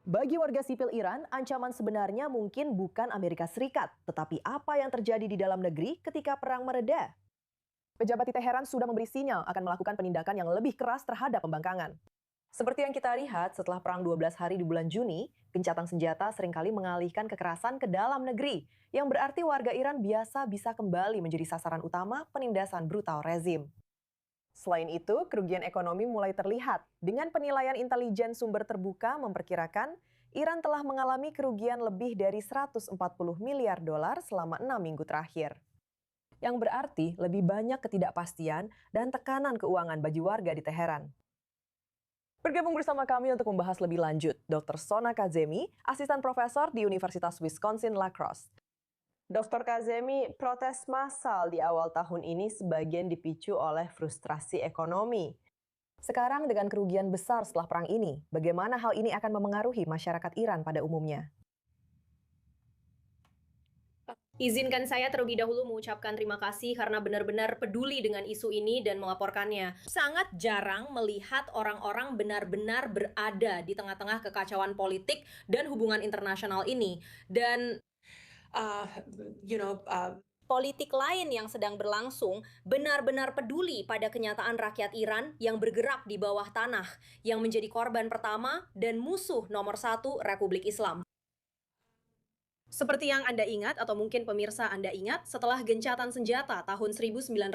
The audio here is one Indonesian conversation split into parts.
Bagi warga sipil Iran, ancaman sebenarnya mungkin bukan Amerika Serikat, tetapi apa yang terjadi di dalam negeri ketika perang mereda. Pejabat di Teheran sudah memberi sinyal akan melakukan penindakan yang lebih keras terhadap pembangkangan. Seperti yang kita lihat setelah perang 12 hari di bulan Juni, gencatan senjata seringkali mengalihkan kekerasan ke dalam negeri, yang berarti warga Iran biasa bisa kembali menjadi sasaran utama penindasan brutal rezim. Selain itu, kerugian ekonomi mulai terlihat. Dengan penilaian intelijen sumber terbuka memperkirakan, Iran telah mengalami kerugian lebih dari 140 miliar dolar selama 6 minggu terakhir. Yang berarti lebih banyak ketidakpastian dan tekanan keuangan bagi warga di Teheran. Bergabung bersama kami untuk membahas lebih lanjut, Dr. Sona Kazemi, asisten profesor di Universitas Wisconsin-La Crosse. Dr. Kazemi, protes massal di awal tahun ini sebagian dipicu oleh frustrasi ekonomi. Sekarang dengan kerugian besar setelah perang ini, bagaimana hal ini akan memengaruhi masyarakat Iran pada umumnya? Izinkan saya terlebih dahulu mengucapkan terima kasih karena benar-benar peduli dengan isu ini dan melaporkannya. Sangat jarang melihat orang-orang benar-benar berada di tengah-tengah kekacauan politik dan hubungan internasional ini. Dan uh, politik lain yang sedang berlangsung benar-benar peduli pada kenyataan rakyat Iran yang bergerak di bawah tanah, yang menjadi korban pertama dan musuh nomor satu Republik Islam. Seperti yang Anda ingat atau mungkin pemirsa Anda ingat, setelah gencatan senjata tahun 1988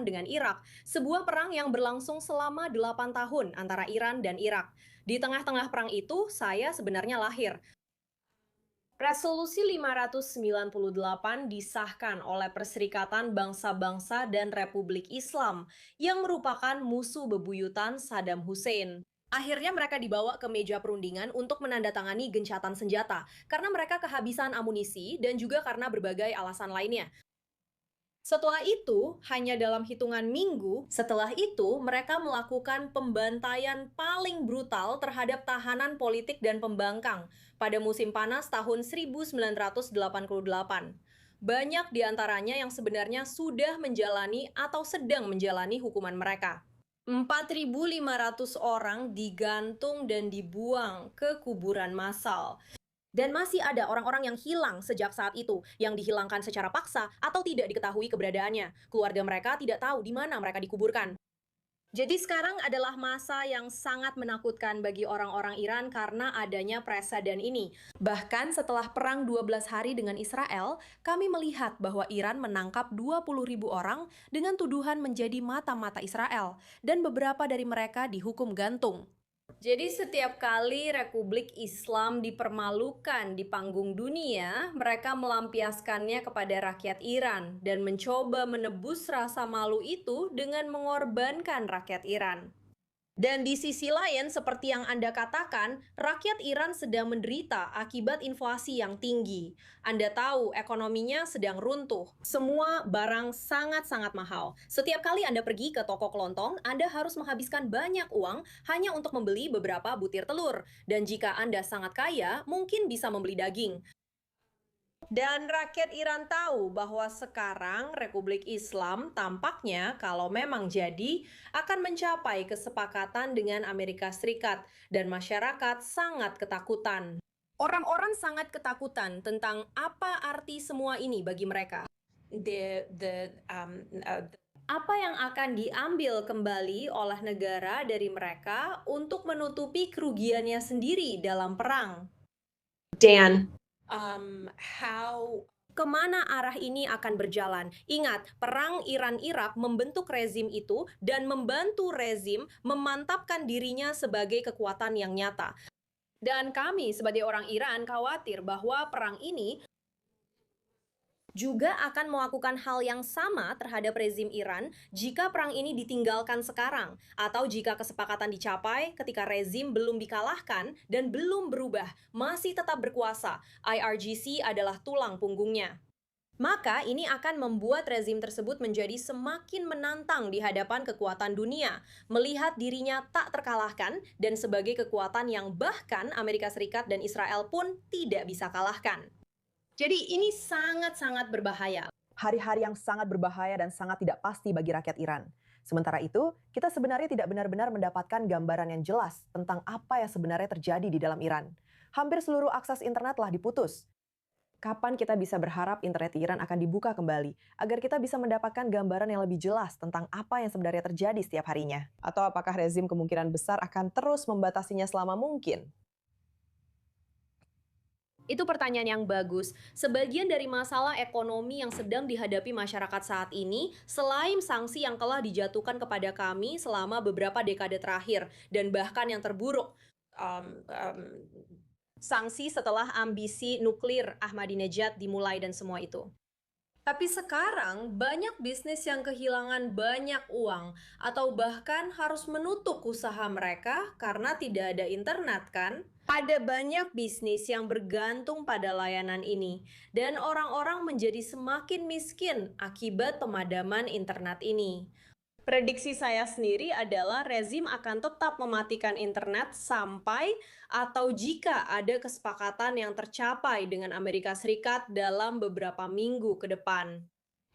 dengan Irak, sebuah perang yang berlangsung selama 8 tahun antara Iran dan Irak. Di tengah-tengah perang itu, saya sebenarnya lahir. Resolusi 598 disahkan oleh Perserikatan Bangsa-Bangsa dan Republik Islam yang merupakan musuh bebuyutan Saddam Hussein. Akhirnya mereka dibawa ke meja perundingan untuk menandatangani gencatan senjata karena mereka kehabisan amunisi dan juga karena berbagai alasan lainnya. Setelah itu, hanya dalam hitungan minggu, setelah itu mereka melakukan pembantaian paling brutal terhadap tahanan politik dan pembangkang pada musim panas tahun 1988. Banyak di antaranya yang sebenarnya sudah menjalani atau sedang menjalani hukuman mereka. 4.500 orang digantung dan dibuang ke kuburan massal. Dan masih ada orang-orang yang hilang sejak saat itu, yang dihilangkan secara paksa atau tidak diketahui keberadaannya. Keluarga mereka tidak tahu di mana mereka dikuburkan. Jadi sekarang adalah masa yang sangat menakutkan bagi orang-orang Iran karena adanya presiden ini. Bahkan setelah perang 12 hari dengan Israel, kami melihat bahwa Iran menangkap 20.000 orang dengan tuduhan menjadi mata-mata Israel, dan beberapa dari mereka dihukum gantung. Jadi setiap kali Republik Islam dipermalukan di panggung dunia, mereka melampiaskannya kepada rakyat Iran dan mencoba menebus rasa malu itu dengan mengorbankan rakyat Iran. Dan di sisi lain, seperti yang Anda katakan, rakyat Iran sedang menderita akibat inflasi yang tinggi. Anda tahu ekonominya sedang runtuh. Semua barang sangat-sangat mahal. Setiap kali Anda pergi ke toko kelontong, Anda harus menghabiskan banyak uang hanya untuk membeli beberapa butir telur. Dan jika Anda sangat kaya, mungkin bisa membeli daging. Dan rakyat Iran tahu bahwa sekarang Republik Islam tampaknya kalau memang jadi akan mencapai kesepakatan dengan Amerika Serikat dan masyarakat sangat ketakutan. Orang-orang sangat ketakutan tentang apa arti semua ini bagi mereka. Apa yang akan diambil kembali oleh negara dari mereka untuk menutupi kerugiannya sendiri dalam perang? Dan kemana arah ini akan berjalan? Ingat, perang Iran-Irak membentuk rezim itu dan membantu rezim memantapkan dirinya sebagai kekuatan yang nyata. Dan kami sebagai orang Iran khawatir bahwa perang ini juga akan melakukan hal yang sama terhadap rezim Iran jika perang ini ditinggalkan sekarang, atau jika kesepakatan dicapai ketika rezim belum dikalahkan dan belum berubah, masih tetap berkuasa. IRGC adalah tulang punggungnya. Maka ini akan membuat rezim tersebut menjadi semakin menantang di hadapan kekuatan dunia, melihat dirinya tak terkalahkan dan sebagai kekuatan yang bahkan Amerika Serikat dan Israel pun tidak bisa kalahkan. Jadi ini sangat-sangat berbahaya. Hari-hari yang sangat berbahaya dan sangat tidak pasti bagi rakyat Iran. Sementara itu, kita sebenarnya tidak benar-benar mendapatkan gambaran yang jelas tentang apa yang sebenarnya terjadi di dalam Iran. Hampir seluruh akses internet telah diputus. Kapan kita bisa berharap internet di Iran akan dibuka kembali, agar kita bisa mendapatkan gambaran yang lebih jelas tentang apa yang sebenarnya terjadi setiap harinya? Atau apakah rezim kemungkinan besar akan terus membatasinya selama mungkin? Itu pertanyaan yang bagus. Sebagian dari masalah ekonomi yang sedang dihadapi masyarakat saat ini, selain sanksi yang telah dijatuhkan kepada kami selama beberapa dekade terakhir, dan bahkan yang terburuk, um, um, sanksi setelah ambisi nuklir Ahmadinejad dimulai dan semua itu. Tapi sekarang banyak bisnis yang kehilangan banyak uang atau bahkan harus menutup usaha mereka karena tidak ada internet kan? Ada banyak bisnis yang bergantung pada layanan ini dan orang-orang menjadi semakin miskin akibat pemadaman internet ini. Prediksi saya sendiri adalah rezim akan tetap mematikan internet sampai atau jika ada kesepakatan yang tercapai dengan Amerika Serikat dalam beberapa minggu ke depan.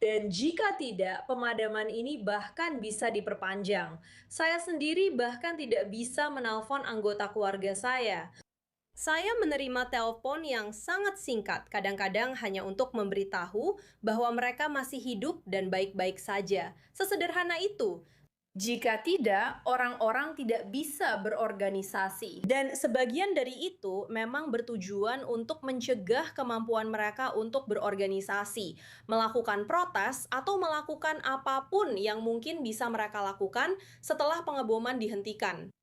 Dan jika tidak, pemadaman ini bahkan bisa diperpanjang. Saya sendiri bahkan tidak bisa menelpon anggota keluarga saya. Saya menerima telepon yang sangat singkat, kadang-kadang hanya untuk memberitahu bahwa mereka masih hidup dan baik-baik saja. Sesederhana itu. Jika tidak, orang-orang tidak bisa berorganisasi. Dan sebagian dari itu memang bertujuan untuk mencegah kemampuan mereka untuk berorganisasi, melakukan protes, atau melakukan apapun yang mungkin bisa mereka lakukan setelah pengeboman dihentikan.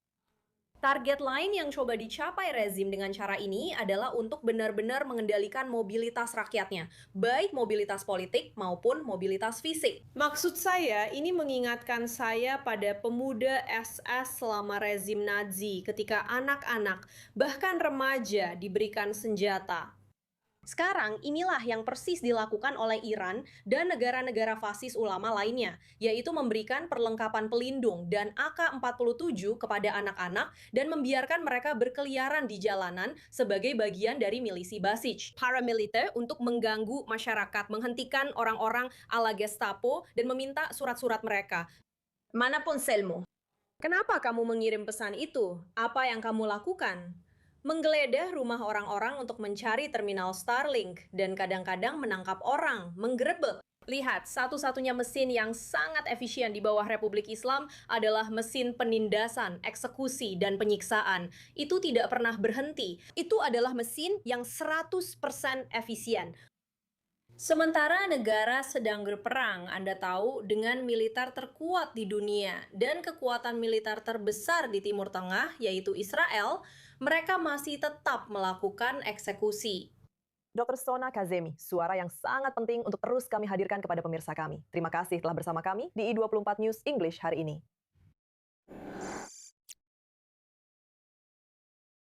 Target lain yang coba dicapai rezim dengan cara ini adalah untuk benar-benar mengendalikan mobilitas rakyatnya, baik mobilitas politik maupun mobilitas fisik. Maksud saya, ini mengingatkan saya pada pemuda SS selama rezim Nazi ketika anak-anak, bahkan remaja diberikan senjata. Sekarang, inilah yang persis dilakukan oleh Iran dan negara-negara fasis ulama lainnya, yaitu memberikan perlengkapan pelindung dan AK-47 kepada anak-anak dan membiarkan mereka berkeliaran di jalanan sebagai bagian dari milisi Basij, paramiliter untuk mengganggu masyarakat, menghentikan orang-orang ala Gestapo dan meminta surat-surat mereka. Mana ponselmu? Kenapa kamu mengirim pesan itu? Apa yang kamu lakukan? Menggeledah rumah orang-orang untuk mencari terminal Starlink dan kadang-kadang menangkap orang, menggerebek. Lihat, satu-satunya mesin yang sangat efisien di bawah Republik Islam adalah mesin penindasan, eksekusi, dan penyiksaan. Itu tidak pernah berhenti. Itu adalah mesin yang 100% efisien. Sementara negara sedang berperang, Anda tahu, dengan militer terkuat di dunia dan kekuatan militer terbesar di Timur Tengah, yaitu Israel, mereka masih tetap melakukan eksekusi. Dr. Sona Kazemi, suara yang sangat penting untuk terus kami hadirkan kepada pemirsa kami. Terima kasih telah bersama kami di I24 News English hari ini.